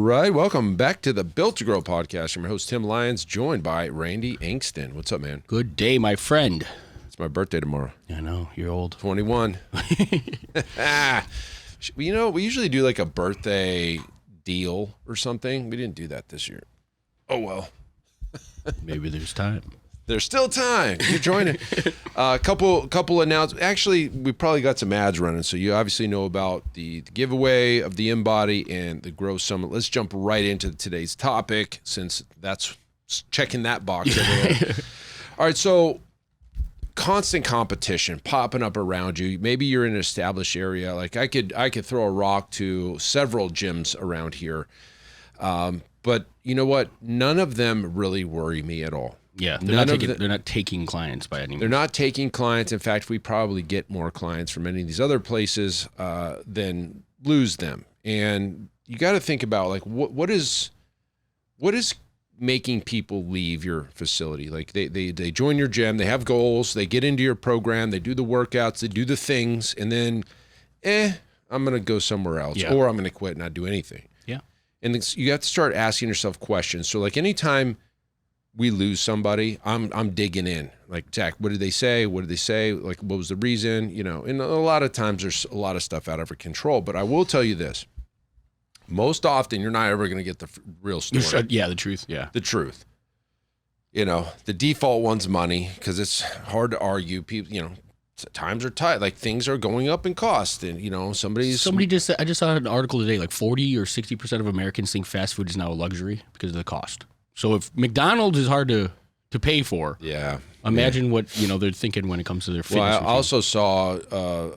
right, welcome back to the Built to Grow podcast. I'm your host, Tim Lyons, joined by Randy Angston. What's up, man? Good day, my friend. It's my birthday tomorrow. I know, you're old. 21. You know, we usually do like a birthday deal or something. We didn't do that this year. Oh, well. Maybe there's time. There's still time. You're joining. Couple announcements. Actually, we probably got some ads running, so you obviously know about the giveaway of the InBody and the Grow Summit. Let's jump right into today's topic, since that's checking that box over there. All right, so constant competition popping up around you. Maybe you're in an established area. Like I could throw a rock to several gyms around here, but you know what? None of them really worry me at all. Yeah, they're not taking clients by any means. They're not taking clients. In fact, we probably get more clients from any of these other places than lose them. And you got to think about like what is making people leave your facility. Like they join your gym, they have goals, they get into your program, they do the workouts, they do the things, and then I'm gonna go somewhere else, or I'm gonna quit and not do anything. Yeah. And you have to start asking yourself questions. So like anytime we lose somebody, I'm digging in. Like, Jack, what did they say? What did they say? Like, what was the reason? You know, and a lot of times there's a lot of stuff out of our control. But I will tell you this. Most often, you're not ever going to get the real story. Yeah, the truth. Yeah. The truth. You know, the default one's money, because it's hard to argue. People, you know, times are tight. Like, things are going up in cost. And, you know, somebody just said, I just saw an article today, like 40 or 60% of Americans think fast food is now a luxury because of the cost. So if McDonald's is hard to pay for, imagine what they're thinking when it comes to their fitness. Well, I also saw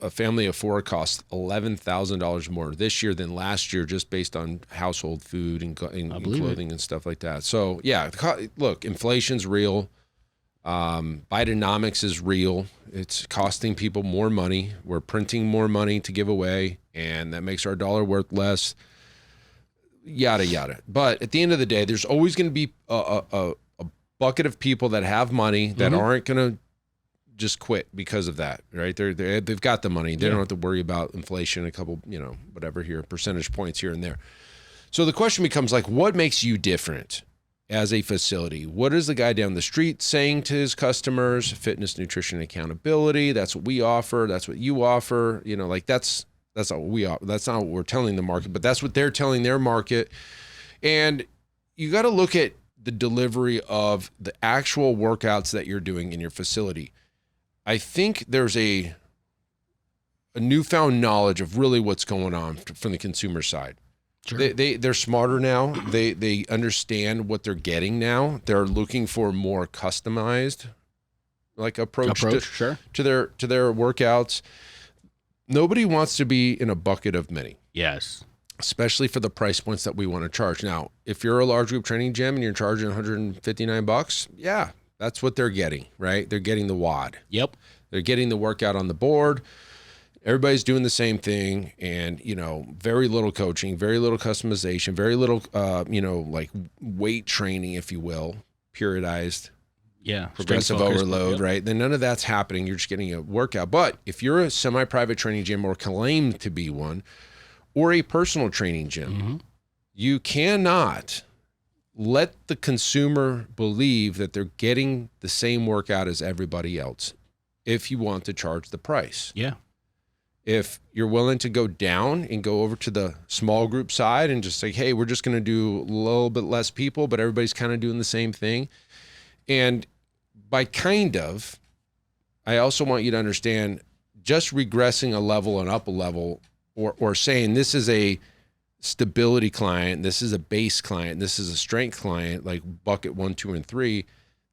a family of four cost $11,000 more this year than last year, just based on household food and clothing and stuff like that. So yeah, look, inflation's real. Bidenomics is real. It's costing people more money. We're printing more money to give away, and that makes our dollar worth less. Yada, yada. But at the end of the day, there's always going to be a bucket of people that have money that aren't going to just quit because of that, right? They've got the money. They don't have to worry about inflation, a couple, whatever here, percentage points here and there. So the question becomes like, what makes you different as a facility? What is the guy down the street saying to his customers? Fitness, nutrition, accountability. That's what we offer. That's what you offer. That's not what we are. That's not what we're telling the market, but that's what they're telling their market. And you got to look at the delivery of the actual workouts that you're doing in your facility. I think there's a newfound knowledge of really what's going on from the consumer side. Sure. They're smarter now. They understand what they're getting now. They're looking for more customized approach to their workouts. Nobody wants to be in a bucket of many. Yes. Especially for the price points that we want to charge. Now, if you're a large group training gym and you're charging $159, yeah, that's what they're getting, right? They're getting the WOD. Yep. They're getting the workout on the board. Everybody's doing the same thing, and, very little coaching, very little customization, very little, like weight training, if you will, periodized. Yeah. Progressive overload, right? Then none of that's happening. You're just getting a workout. But if you're a semi-private training gym or claim to be one, or a personal training gym, you cannot let the consumer believe that they're getting the same workout as everybody else if you want to charge the price. Yeah. If you're willing to go down and go over to the small group side and just say, hey, we're just going to do a little bit less people, but everybody's kind of doing the same thing. And by I also want you to understand, just regressing a level and up a level, or saying this is a stability client, this is a base client, this is a strength client, like bucket 1, 2, and 3,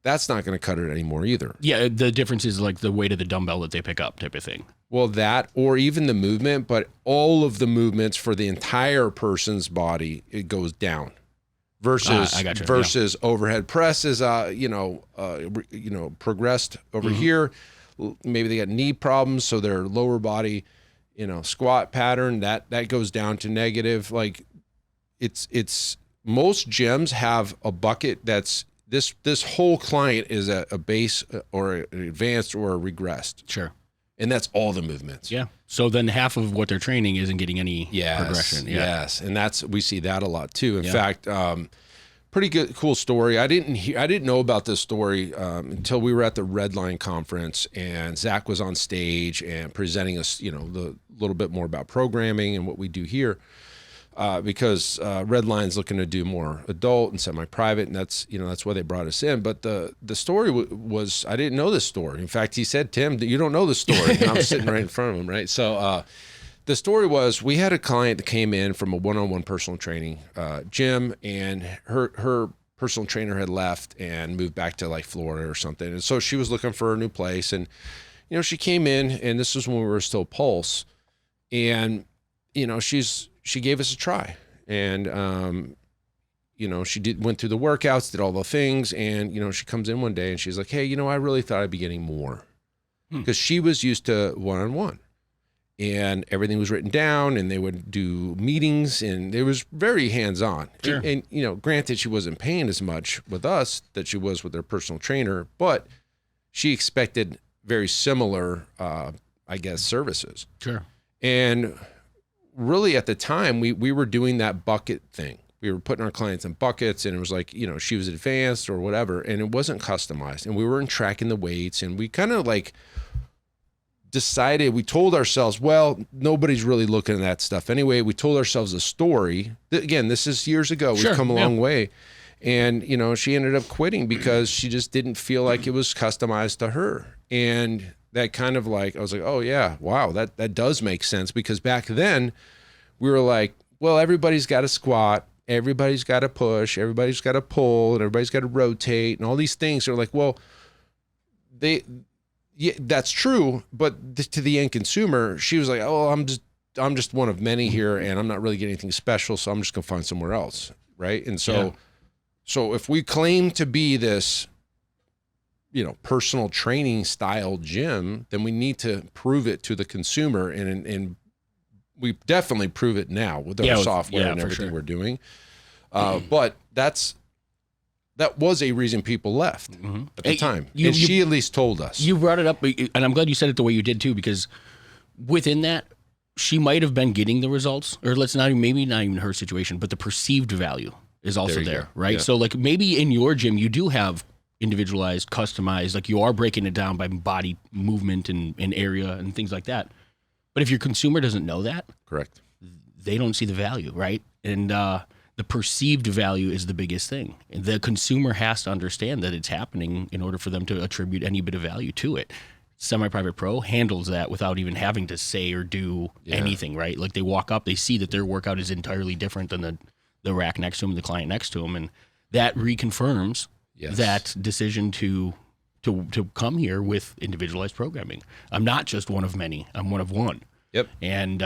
that's not going to cut it anymore either. Yeah, the difference is like the weight of the dumbbell that they pick up type of thing. Well, that, or even the movement, but all of the movements for the entire person's body, it goes down. Versus overhead presses, progressed over here. Maybe they got knee problems, so their lower body, squat pattern that goes down to negative. Like, it's most gyms have a bucket that's this whole client is a base or an advanced or a regressed. Sure. And that's all the movements. Yeah. So then half of what they're training isn't getting any progression. Yes, and we see that a lot too. In fact, pretty cool story. I didn't know about this story until we were at the Redline conference, and Zach was on stage and presenting us, the little bit more about programming and what we do here. Because Redline's looking to do more adult and semi-private, and that's why they brought us in. But the story was I didn't know this story. In fact, he said, "Tim, you don't know the story." And I'm sitting right in front of him, right? So the story was we had a client that came in from a one-on-one personal training gym, and her personal trainer had left and moved back to like Florida or something, and so she was looking for a new place. And she came in, and this was when we were still Pulse, and she gave us a try, and she went through the workouts, did all the things, and she comes in one day and she's like, "Hey, I really thought I'd be getting more," because she was used to one-on-one, and everything was written down, and they would do meetings, and it was very hands-on. Sure. And granted, she wasn't paying as much with us that she was with their personal trainer, but she expected very similar, services. Sure. And really at the time we were doing that bucket thing. We were putting our clients in buckets, and it was like, she was advanced or whatever, and it wasn't customized, and we weren't tracking the weights, and we kind of like decided, we told ourselves, well, nobody's really looking at that stuff anyway. We told ourselves a story. Again, this is years ago. We've come a long way. And, she ended up quitting because she just didn't feel like it was customized to her. And that kind of like, I was like, oh yeah, wow, that does make sense, because back then we were like, well, everybody's got to squat, everybody's got to push, everybody's got to pull, and everybody's got to rotate, and all these things. They're like, well, that's true, but to the end consumer, she was like, oh, I'm just one of many here, and I'm not really getting anything special, so I'm just gonna find somewhere else, right? And so if we claim to be this personal training style gym, then we need to prove it to the consumer, and we definitely prove it now with our software and everything we're doing. But that was a reason people left at the time. And she at least told us. You brought it up, and I'm glad you said it the way you did too, because within that, she might have been getting the results, or maybe not even her situation, but the perceived value is also there, right? Yeah. So like maybe in your gym, you do have individualized, customized, like you are breaking it down by body movement and area and things like that. But if your consumer doesn't know that, correct, they don't see the value, right? And the perceived value is the biggest thing. The consumer has to understand that it's happening in order for them to attribute any bit of value to it. Semi-Private Pro handles that without even having to say or do anything, right? Like they walk up, they see that their workout is entirely different than the rack next to them, the client next to them, and that reconfirms that decision to come here with individualized programming. I'm not just one of many. I'm one of one. Yep. And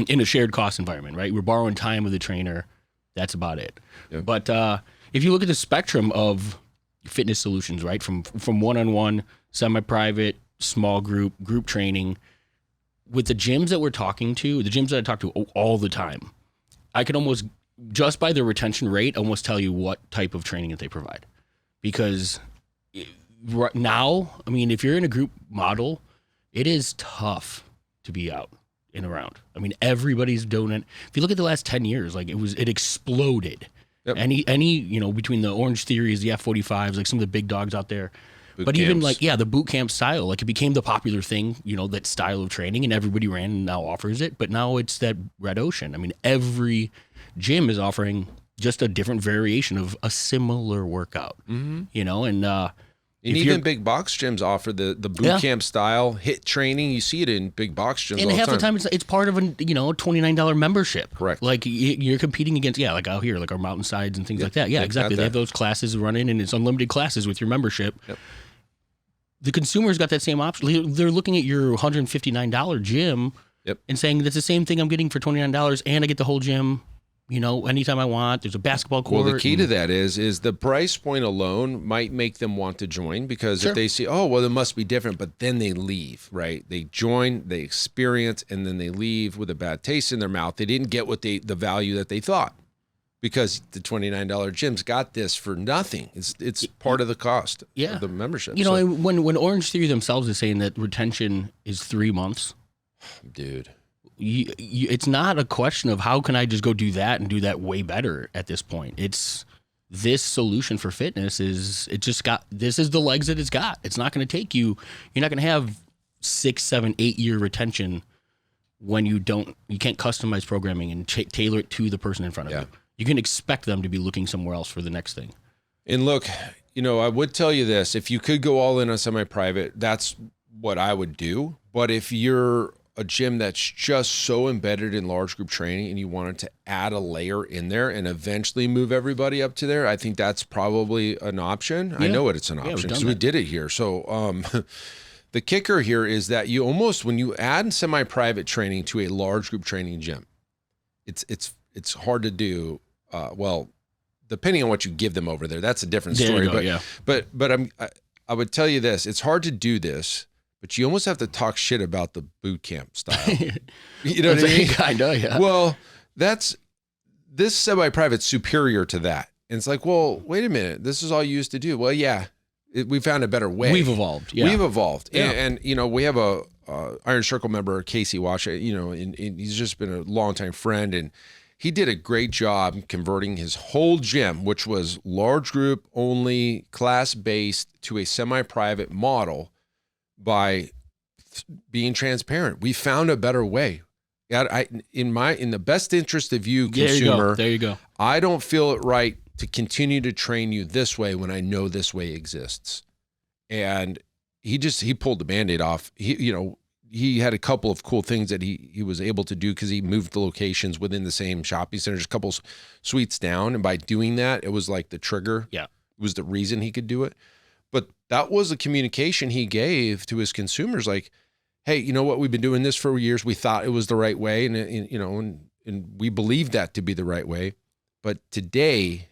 in a shared cost environment, right? We're borrowing time with the trainer. That's about it. Yep. But if you look at the spectrum of fitness solutions, right, from one-on-one, semi-private, small group training, with the gyms that we're talking to, the gyms that I talk to all the time, I can almost, just by their retention rate, almost tell you what type of training that they provide. Because right now, I mean, if you're in a group model, it is tough to be out and around. I mean, everybody's doing it. If you look at the last 10 years, like it exploded. Yep. Any between the Orange Theories, the F45s, like some of the big dogs out there. Boot camps. Even like, the boot camp style, like it became the popular thing, that style of training, and everybody ran and now offers it. But now it's that red ocean. I mean, every gym is offering just a different variation of a similar workout, and even big box gyms offer the boot camp style HIIT training. You see it in big box gyms all the time. And half the time it's part of a $29 membership. Correct. Like you're competing against like out here, like our mountainsides and things like that. Yeah, exactly. They have those classes running, and it's unlimited classes with your membership. Yep. The consumer's got that same option. They're looking at your $159 gym and saying that's the same thing I'm getting for $29, and I get the whole gym. Anytime I want. There's a basketball court. Well, the key to that is the price point alone might make them want to join, because if they see, oh, well, it must be different, but then they leave, right? They join, they experience, and then they leave with a bad taste in their mouth. They didn't get the value that they thought, because the $29 gym's got this for nothing. It's part of the cost of the membership. When Orange Theory themselves is saying that retention is 3 months, Dude. It's not a question of how can I just go do that and do that way better at this point. It's this solution for fitness this is the legs that it's got. It's not going to take you're not going to have 6, 7, 8 year retention when you can't customize programming and tailor it to the person in front of you. You can expect them to be looking somewhere else for the next thing. And look, I would tell you this, if you could go all in on semi-private, that's what I would do. But if you're a gym that's just so embedded in large group training and you wanted to add a layer in there and eventually move everybody up to there, I think that's probably an option. Yeah. I know it's an option because we did it here. So the kicker here is that you almost, when you add semi-private training to a large group training gym, it's hard to do. Well, depending on what you give them over there, that's a different story. But I would tell you this, it's hard to do this, but you almost have to talk shit about the boot camp style. You know what I mean? Kinda, yeah. Well, this semi-private's superior to that. And it's like, well, wait a minute, this is all you used to do. Well, yeah, we found a better way. We've evolved. Yeah. We've evolved. Yeah. And we have a Iron Circle member, Casey Wash, and he's just been a longtime friend, and he did a great job converting his whole gym, which was large group only, class-based, to a semi-private model by being transparent. We found a better way. In the best interest of you, consumer, there you go. I don't feel it right to continue to train you this way when I know this way exists. And he pulled the Band-Aid off. He had a couple of cool things that he was able to do because he moved the locations within the same shopping center, just a couple suites down. And by doing that, it was like the trigger. Yeah. It was the reason he could do it. But that was the communication he gave to his consumers. Like, hey, you know what? We've been doing this for years. We thought it was the right way. And we believed that to be the right way. But today,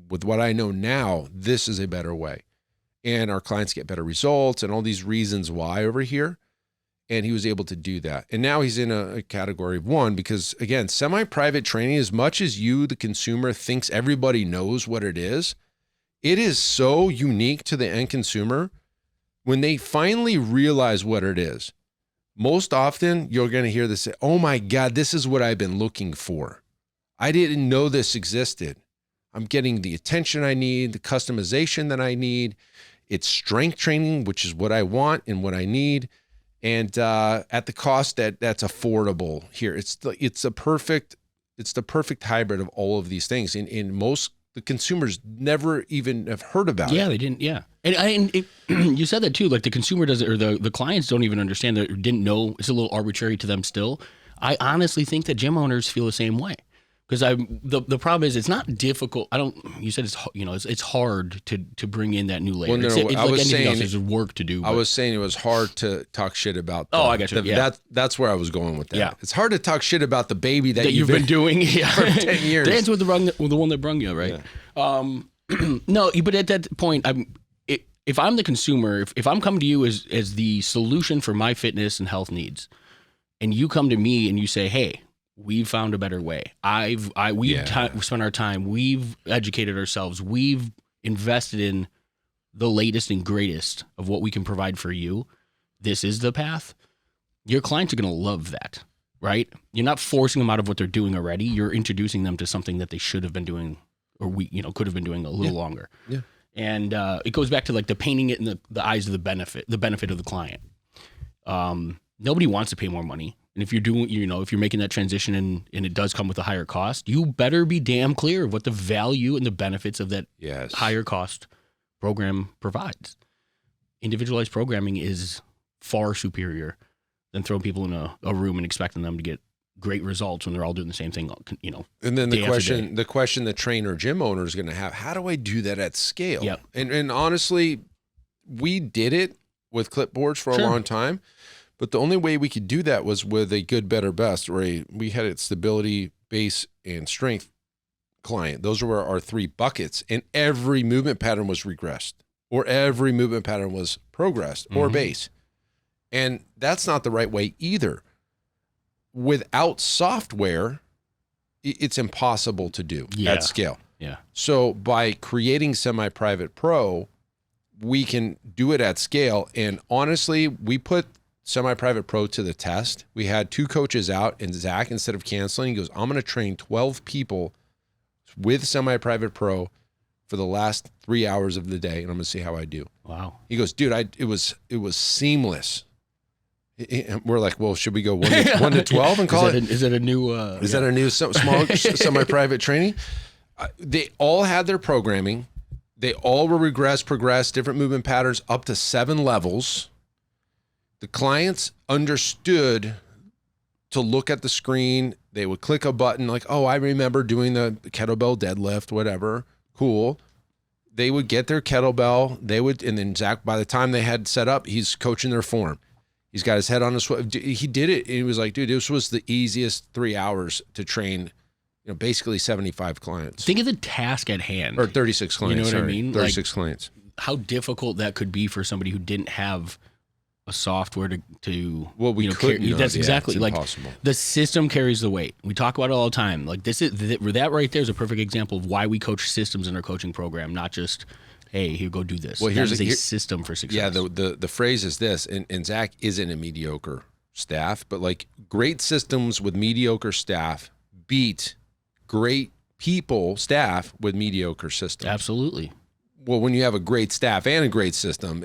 with what I know now, this is a better way. And our clients get better results and all these reasons why over here. And he was able to do that. And now he's in a category of one because, again, semi-private training, as much as you, the consumer, thinks everybody knows what it is so unique to the end consumer. When they finally realize what it is, most often you're going to hear this say, oh my God, this is what I've been looking for. I didn't know this existed. I'm getting the attention I need, the customization that I need. It's strength training, which is what I want and what I need. And at the cost that's affordable here. It's the perfect hybrid of all of these things. In most, the consumers never even have heard about it. Yeah, they didn't. Yeah. And you said that too, like the consumer doesn't, or the clients don't even understand that, or didn't know. It's a little arbitrary to them still. I honestly think that gym owners feel the same way. Because the problem is it's not difficult. You said it's hard to bring in that new layer. Well, it's like anything else, there's work to do. I was saying it was hard to talk shit about. I got you. That's where I was going with that. Yeah. It's hard to talk shit about the baby that you've been doing for 10 years. Dance with the one that brung you, right? Yeah. No, but at that point, if I'm the consumer, if I'm coming to you as the solution for my fitness and health needs, and you come to me and you say, hey, we've found a better way. We've spent our time. We've educated ourselves. We've invested in the latest and greatest of what we can provide for you. This is the path. Your clients are going to love that, right? You're not forcing them out of what they're doing already. You're introducing them to something that they should have been doing, or could have been doing a little longer. Yeah. And it goes back to like the painting it in the eyes of the benefit of the client. Nobody wants to pay more money. And if you're doing, if you're making that transition and it does come with a higher cost, you better be damn clear of what the value and the benefits of that higher cost program provides. Individualized programming is far superior than throwing people in a room and expecting them to get great results when they're all doing the same thing, And then the question the trainer gym owner is going to have, how do I do that at scale? Yep. And honestly, we did it with clipboards for a long time. But the only way we could do that was with a good, better, best, or we had a stability, base, and strength client. Those were our three buckets, and every movement pattern was regressed, or every movement pattern was progressed, or base. And that's not the right way either. Without software, it's impossible to do at scale. Yeah. So by creating Semi-Private Pro, we can do it at scale. And honestly, we put semi-private pro to the test. We had 2 coaches out, and Zach, instead of canceling, he goes, I'm going to train 12 people with semi-private pro for the last 3 hours of the day, and I'm going to see how I do. Wow. He goes, dude, it was seamless. And we're like, well, should we go 1 to 12 and call it? Is that a new? Is that a new small semi-private training? They all had their programming. They all were progress, different movement patterns up to 7 levels. The clients understood to look at the screen. They would click a button like, oh, I remember doing the kettlebell deadlift, whatever. Cool. They would get their kettlebell. And then Zach, by the time they had set up, he's coaching their form. He's got his head on his sweat. He did it. He was like, dude, this was the easiest 3 hours to train, basically 75 clients. Think of the task at hand. Or 36 clients. You know what I mean? 36 clients. How difficult that could be for somebody who didn't have a software to well, we couldn't. That's exactly it's like impossible. The system carries the weight. We talk about it all the time. Like that right there is a perfect example of why we coach systems in our coaching program, not just, hey, here, go do this. Well, here's a system for success. Yeah, the phrase is this, and Zach isn't a mediocre staff, but like great systems with mediocre staff beat great staff with mediocre systems. Absolutely. Well, when you have a great staff and a great system,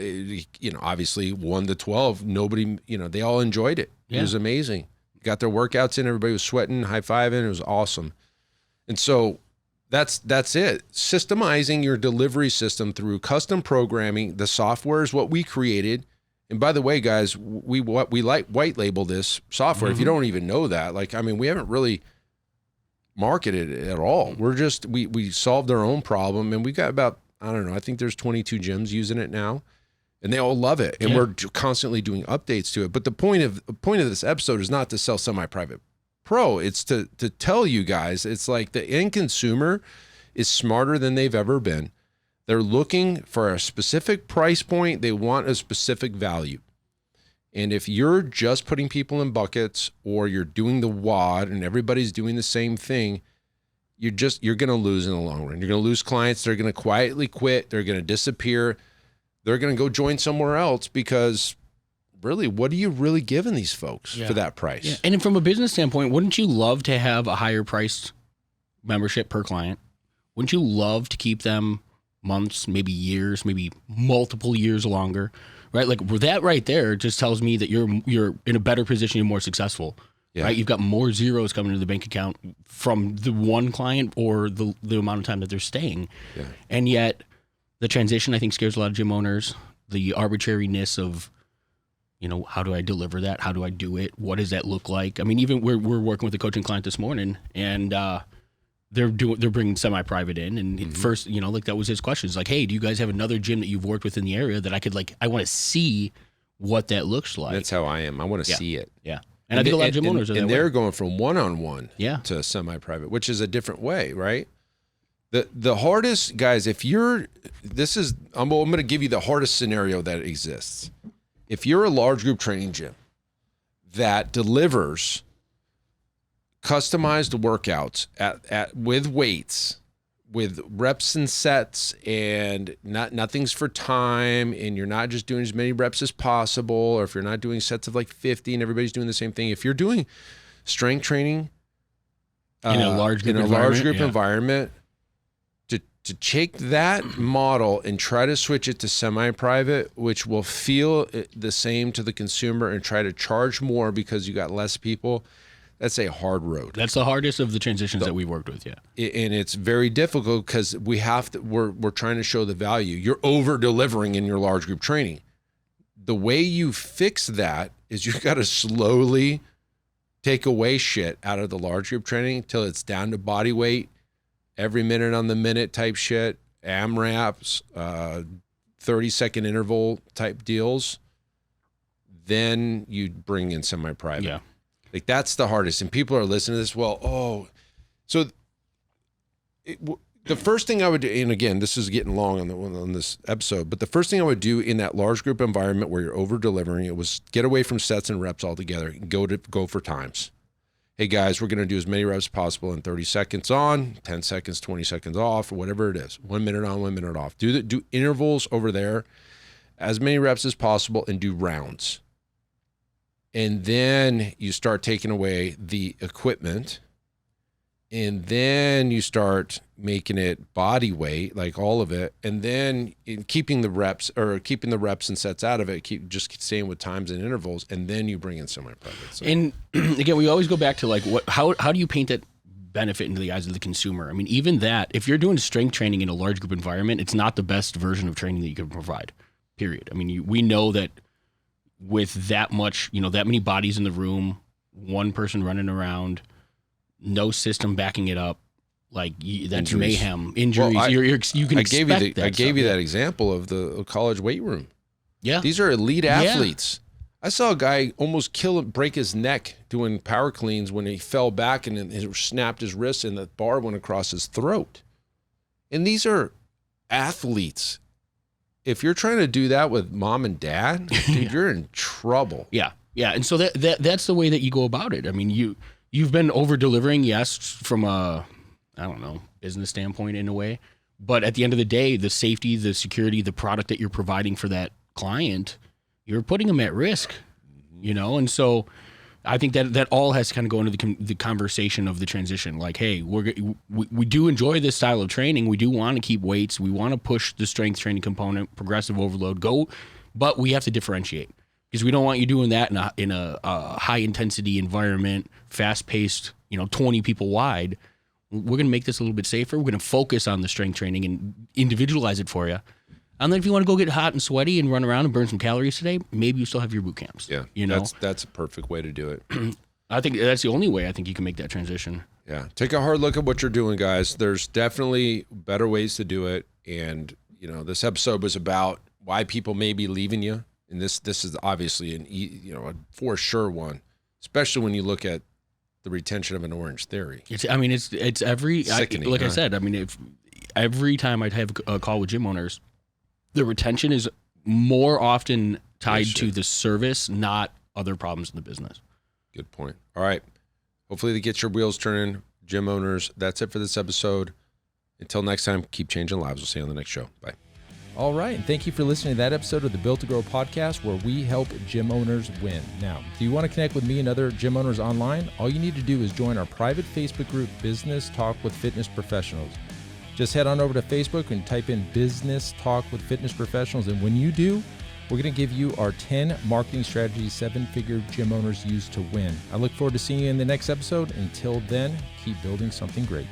obviously 1 to 12, nobody, they all enjoyed it. Yeah. It was amazing. Got their workouts in, everybody was sweating, high-fiving. It was awesome. And so that's it. Systemizing your delivery system through custom programming. The software is what we created. And by the way, guys, we like white label this software. If you don't even know that, we haven't really marketed it at all. We're just, we solved our own problem, and we got about, I don't know, I think there's 22 gyms using it now, and they all love it. And we're constantly doing updates to it. But the point of this episode is not to sell semi-private pro. It's to tell you guys, it's like the end consumer is smarter than they've ever been. They're looking for a specific price point. They want a specific value. And if you're just putting people in buckets, or you're doing the WOD and everybody's doing the same thing, you're going to lose in the long run. You're going to lose clients. They're going to quietly quit. They're going to disappear. They're going to go join somewhere else, because really, what are you really giving these folks for that price? Yeah. And from a business standpoint, wouldn't you love to have a higher priced membership per client? Wouldn't you love to keep them months, maybe years, maybe multiple years longer, right? Like that right there just tells me that you're in a better position, you're more successful. Yeah. Right, you've got more zeros coming into the bank account from the one client or the amount of time that they're staying. Yeah. And yet the transition, I think, scares a lot of gym owners. The arbitrariness of, how do I deliver that? How do I do it? What does that look like? I mean, even we're working with a coaching client this morning, and they're bringing semi-private in, and first, that was his question. It's like, hey, do you guys have another gym that you've worked with in the area that I want to see what that looks like? That's how I am. I want to see it. Yeah. And I think a lot of gym owners are that way. And they're going from one-on-one to semi-private, which is a different way, right? The hardest, guys, I'm going to give you the hardest scenario that exists. If you're a large group training gym that delivers customized workouts with weights, with reps and sets, and nothing's for time, and you're not just doing as many reps as possible, or if you're not doing sets of like 50 and everybody's doing the same thing, if you're doing strength training in a large group environment, to take that model and try to switch it to semi-private, which will feel the same to the consumer, and try to charge more because you got less people, that's a hard road. That's the hardest of the transitions that we've worked with, And it's very difficult because we're trying to show the value. You're over-delivering in your large group training. The way you fix that is you got to slowly take away shit out of the large group training until it's down to body weight, every minute on the minute type shit, AMRAPs, 30-second interval type deals. Then you bring in semi-private. Yeah. Like, that's the hardest. And people are listening to this, the first thing I would do, and again, this is getting long on this episode, but the first thing I would do in that large group environment where you're over-delivering, it was get away from sets and reps altogether and go for times. Hey, guys, we're going to do as many reps as possible in 30 seconds on, 10 seconds, 20 seconds off, or whatever it is. 1 minute on, 1 minute off. Do intervals over there, as many reps as possible, and do rounds. And then you start taking away the equipment, and then you start making it body weight, like all of it. And then keeping the reps and sets out of it, keep staying with times and intervals. And then you bring in semi-private. So. And again, we always go back to like, how do you paint that benefit into the eyes of the consumer? I mean, even that, if you're doing strength training in a large group environment, it's not the best version of training that you can provide, period. I mean, we know that with that much, that many bodies in the room, one person running around, no system backing it up, like that's mayhem. Injuries. Well, you can expect that. I gave you that example of the college weight room. Yeah, these are elite athletes. Yeah. I saw a guy almost break his neck doing power cleans when he fell back and he snapped his wrist and the bar went across his throat. And these are athletes. If you're trying to do that with mom and dad, dude, you're in trouble. Yeah, yeah. And so that's the way that you go about it. I mean, you've been over delivering, yes, from a, I don't know, business standpoint in a way, but at the end of the day, the safety, the security, the product that you're providing for that client, you're putting them at risk, and so I think that all has to kind of go into the conversation of the transition. Like, hey, we do enjoy this style of training. We do want to keep weights. We want to push the strength training component, progressive overload, but we have to differentiate because we don't want you doing that in a high intensity environment, fast paced, 20 people wide. We're going to make this a little bit safer. We're going to focus on the strength training and individualize it for you. And then if you want to go get hot and sweaty and run around and burn some calories today, maybe you still have your boot camps. Yeah, that's a perfect way to do it. I think that's the only way I think you can make that transition. Yeah, take a hard look at what you're doing, guys. There's definitely better ways to do it. And, this episode was about why people may be leaving you. And this is obviously a for sure one, especially when you look at the retention of an Orange Theory. It's every, sickening, I said, I mean, if every time I'd have a call with gym owners, the retention is more often tied to the service, not other problems in the business. Good point. All right. Hopefully that gets your wheels turning, gym owners. That's it for this episode. Until next time, keep changing lives. We'll see you on the next show. Bye. All right. And thank you for listening to that episode of the Built to Grow podcast, where we help gym owners win. Now, do you want to connect with me and other gym owners online? All you need to do is join our private Facebook group, Business Talk with Fitness Professionals. Just head on over to Facebook and type in Business Talk with Fitness Professionals. And when you do, we're going to give you our 10 marketing strategies 7-figure gym owners use to win. I look forward to seeing you in the next episode. Until then, keep building something great.